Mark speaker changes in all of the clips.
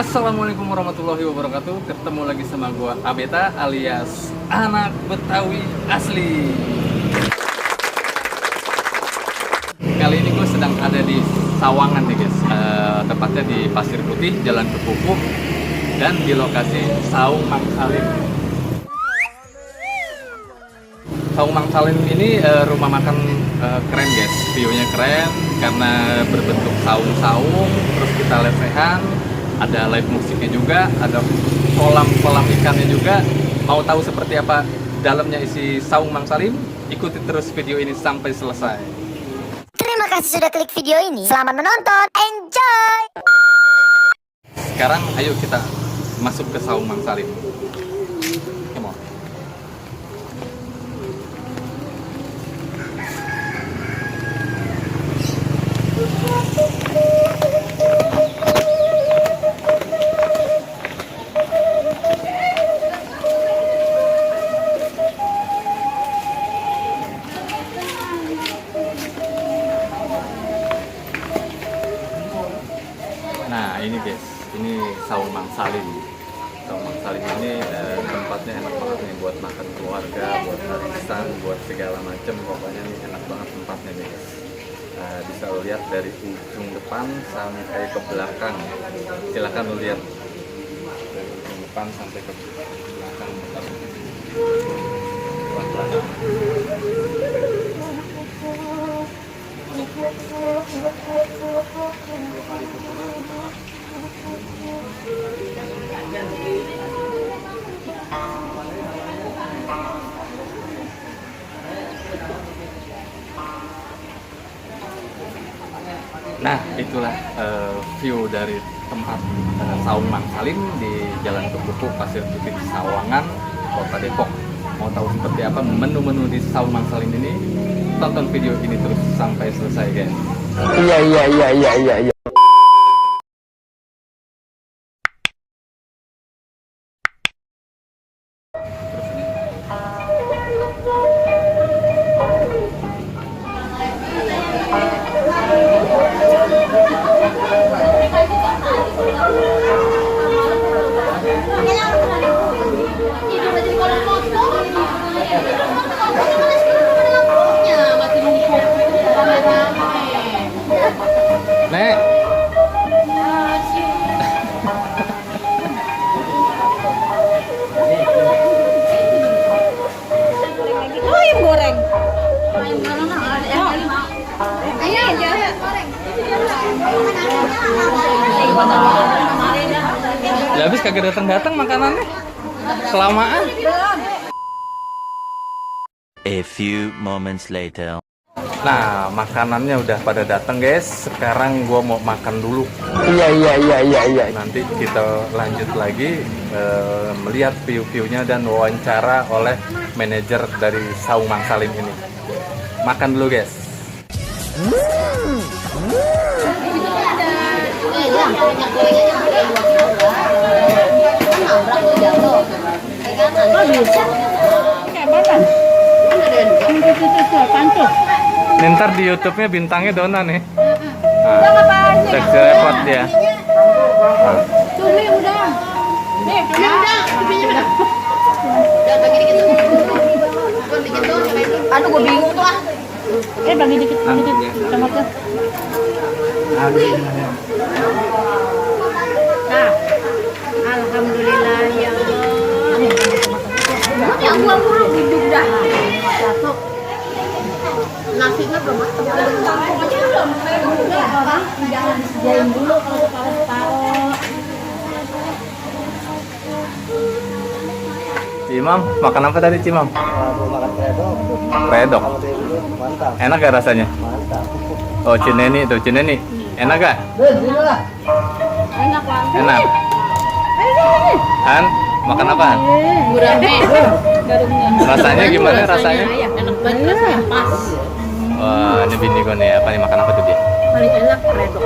Speaker 1: Assalamualaikum warahmatullahi wabarakatuh. Ketemu lagi sama gua Abeta alias anak Betawi asli. Kali ini gue sedang ada di Sawangan nih guys, tepatnya di Pasir Putih, Jalan Kepupuh, dan di lokasi Saung Mang Salim. Saung Mang Salim ini rumah makan keren guys, view-nya keren karena berbentuk saung-saung, terus kita lesehan, ada live musiknya juga, ada kolam-kolam ikannya juga. Mau tahu seperti apa dalamnya isi Saung Mang Salim? Ikuti terus video ini sampai selesai.
Speaker 2: Terima kasih sudah klik video ini. Selamat menonton. Enjoy.
Speaker 1: Sekarang ayo kita masuk ke Saung Mang Salim. Come on. Nah ini guys, ini Saung Mang Salim. Saung Mang Salim ini tempatnya enak banget nih buat makan keluarga, buat arisan, buat segala macem. Pokoknya nih enak banget tempatnya nih guys. Bisa lo lihat dari ujung depan sampai ke belakang. Silahkan lo lihat dari ujung depan sampai ke belakang. Pelan-pelan. Nah, itulah view dari tempat Saung Mang Salim di Jalan Kepupuh, Pasir Putih, Sawangan, Kota Depok. Mau tahu seperti apa menu-menu di Saung Mang Salim ini? Tonton video ini terus sampai selesai, guys.
Speaker 3: Iya.
Speaker 1: Nek.
Speaker 4: Ayam goreng. Ayam goreng.
Speaker 1: Ya habis kagak datang-datang makanannya. Kelamaan.
Speaker 5: A few moments later.
Speaker 1: Nah, makanannya udah pada datang, guys. Sekarang gua mau makan dulu.
Speaker 3: Iya.
Speaker 1: Nanti kita lanjut lagi melihat view-viewnya dan wawancara oleh manajer dari Saung Mang Salim ini. Makan dulu, guys.
Speaker 4: Oh bisa? Kayak apa?
Speaker 1: Ini ntar di YouTube-nya bintangnya Dona nih.
Speaker 4: Udah ngapain?
Speaker 1: Seksi repot dia.
Speaker 4: Cumi udah. Nih, cuminya udah. Udah bagi dikit tuh. Dikit tuh. Aduh, gue bingung tuh ah. Bagi dikit. Sama tuh. Nah, alhamdulillah ya Allah. Yang gua mulu hidup dah. Satu. Nasinya belum matang. Orang jangan disediain dulu kalau separuh.
Speaker 1: Cimam, makan apa tadi Cimam?
Speaker 3: Makan kredok.
Speaker 1: Kredok.
Speaker 3: Mantap.
Speaker 1: Enak gak rasanya?
Speaker 3: Mantap.
Speaker 1: Oh, Cineni tuh, Cineni. Enak gak?
Speaker 4: Enak banget.
Speaker 1: Enak. Han, makan apa?
Speaker 4: Gurame.
Speaker 1: Rasanya gimana rasanya?
Speaker 4: Enak banget rasanya pas.
Speaker 1: Wah, ini bini gue nih. Apa nih, makan apa tuh dia?
Speaker 4: Paling enak kredok.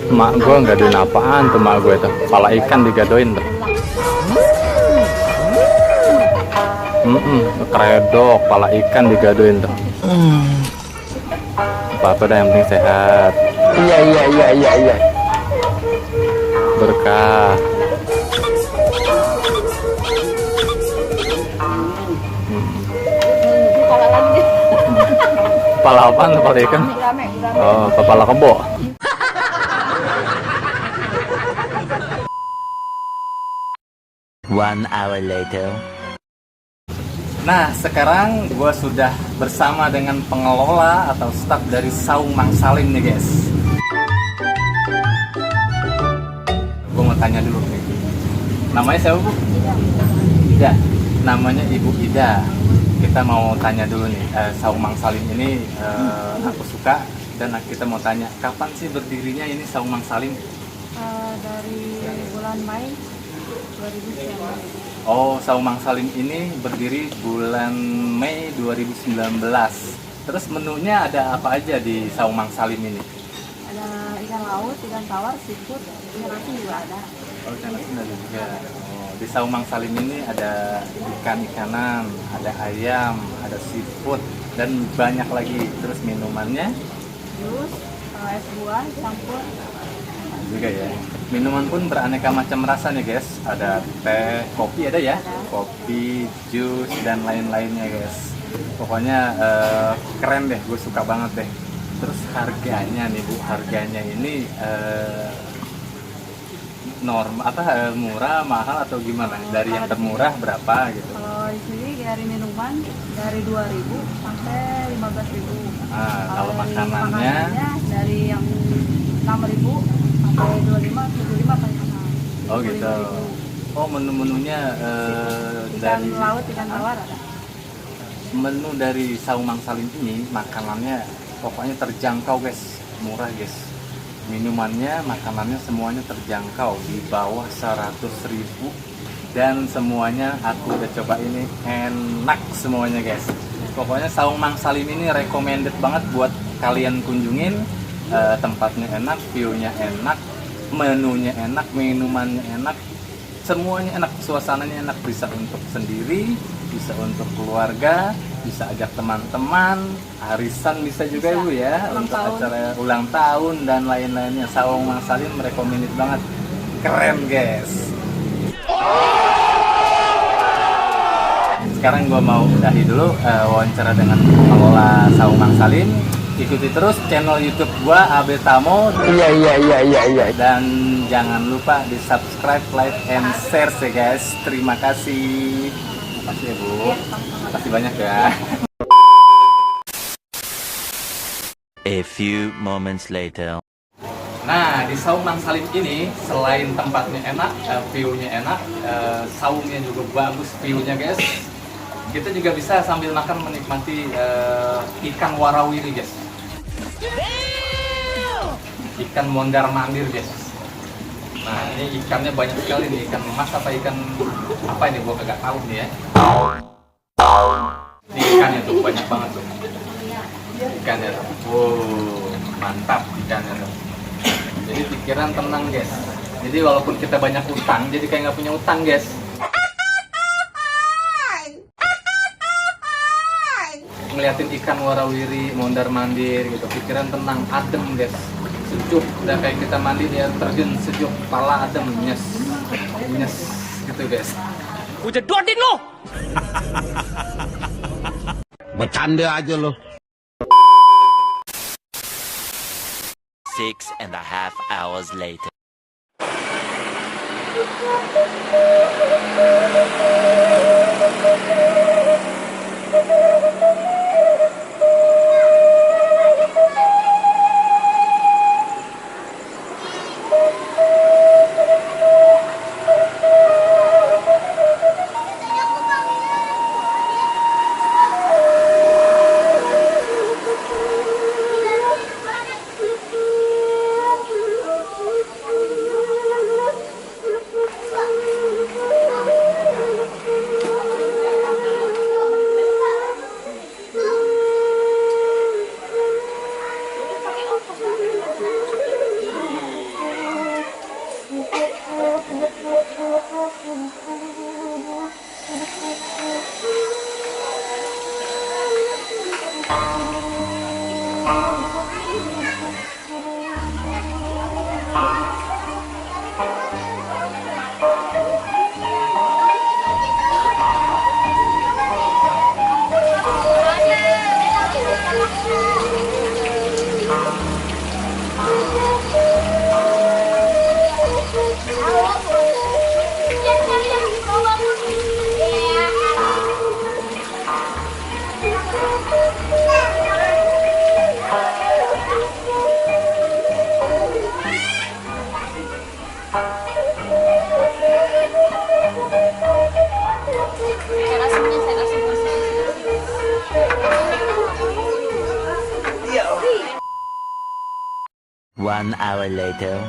Speaker 1: Mak gue gadoin apaan tuh mak gue tuh? Kepala ikan digadoin tuh. Kredok, kepala ikan digadoin tuh. Apa-apa dah yang penting sehat.
Speaker 3: Iya iya iya iya iya.
Speaker 1: Berkah.
Speaker 4: Kepala lagi.
Speaker 1: Kepala apaan? Kepala ikan?
Speaker 4: Rame.
Speaker 1: Oh, kepala kebo.
Speaker 5: One hour later.
Speaker 1: Nah, sekarang gue sudah bersama dengan pengelola atau staf dari Saung Mang Salim nih guys. Gue mau tanya dulu nih. Namanya siapa Bu? Ida. Namanya Ibu Ida. Kita mau tanya dulu nih, Saung Mang Salim ini aku suka dan kita mau tanya kapan sih berdirinya ini Saung Mang Salim?
Speaker 4: Dari bulan Mei 2019.
Speaker 1: Oh, Saung Mang Salim ini berdiri bulan Mei 2019. Terus menunya ada apa aja di Saung Mang Salim ini?
Speaker 4: Ada ikan laut, ikan tawar, seafood, ikan asin juga ada.
Speaker 1: Oh, ikan asin ada juga. Oh, di Saung Mang Salim ini ada ikan-ikanan, ada ayam, ada seafood, dan banyak lagi. Terus minumannya
Speaker 4: Jus, es buah, campur.
Speaker 1: juga ya. Minuman pun beraneka macam rasa nih guys. Ada teh, kopi ada ya? Kopi, jus, dan lain-lainnya guys. Pokoknya keren deh, gue suka banget deh. Terus harganya nih Bu, harganya ini murah, mahal atau gimana? Dari yang termurah berapa gitu?
Speaker 4: Kalau di sini dari minuman dari 2.000 sampai 15.000.
Speaker 1: Kalau
Speaker 4: dari
Speaker 1: makanannya
Speaker 4: dari yang 6.000 sampai 25, 75 paling mahal.
Speaker 1: oh gitu. Oh, menu-menunya
Speaker 4: Ikan
Speaker 1: dari
Speaker 4: laut, ikan tawar ada.
Speaker 1: menu dari Saung Mang Salim ini makanannya pokoknya terjangkau guys, murah guys. Minumannya, makanannya semuanya terjangkau di bawah 100.000 dan semuanya aku udah coba ini enak semuanya guys. Pokoknya Saung Mang Salim ini recommended banget buat kalian kunjungin. Tempatnya enak, view-nya enak, menunya enak, minumannya enak, semuanya enak, suasananya enak, bisa untuk sendiri, bisa untuk keluarga, bisa ajak teman-teman, arisan bisa juga Ibu ya,
Speaker 4: Ulang
Speaker 1: untuk
Speaker 4: tahun.
Speaker 1: acara ulang tahun dan lain-lainnya. Saung Mang Salim recommended banget, keren guys. Sekarang gue mau udahi dulu wawancara dengan pengelola Saung Mang Salim. Ikuti terus channel YouTube gua AB Tamo.
Speaker 3: Iya iya iya iya iya.
Speaker 1: Dan jangan lupa di subscribe, like, and share ya guys. Terima kasih. Makasih ya Bu. Makasih banyak ya.
Speaker 5: A few moments later.
Speaker 1: Nah, di Saung Mang Salim ini selain tempatnya enak, view-nya enak, saungnya juga bagus view-nya guys. Kita juga bisa sambil makan menikmati ikan warawiri guys. Ikan mondar mandir guys. Nah, ini ikannya banyak sekali nih, ikan emas apa ikan apa ini gua kagak tahu nih ya. Ini ikannya tuh banyak banget tuh. Ikannya tuh. Wow, mantap ikannya tuh. Jadi pikiran tenang guys. Jadi walaupun kita banyak utang, jadi kayak nggak punya utang guys. Ngeliatin ikan warawiri mondar mandir gitu, pikiran tenang, adem guys, sejuk. Udah kayak kita mandi dia terjun sejuk, kepala adem, nyes gitu guys.
Speaker 6: Gue jedotin lo. Bercanda aja lo.
Speaker 5: 6.5 hours later. One hour later.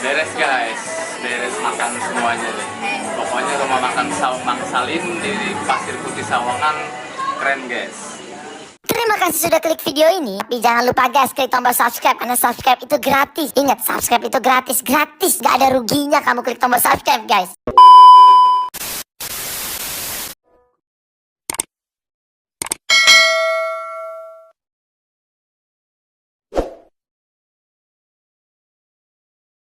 Speaker 1: Beres guys, beres makan semuanya nih. Pokoknya rumah makan Saung Mang Salim di Pasir Putih Sawangan keren guys.
Speaker 2: Terima kasih sudah klik video ini. Tapi jangan lupa guys, klik tombol subscribe karena subscribe itu gratis. Ingat, subscribe itu gratis, gak ada ruginya kamu klik tombol subscribe guys.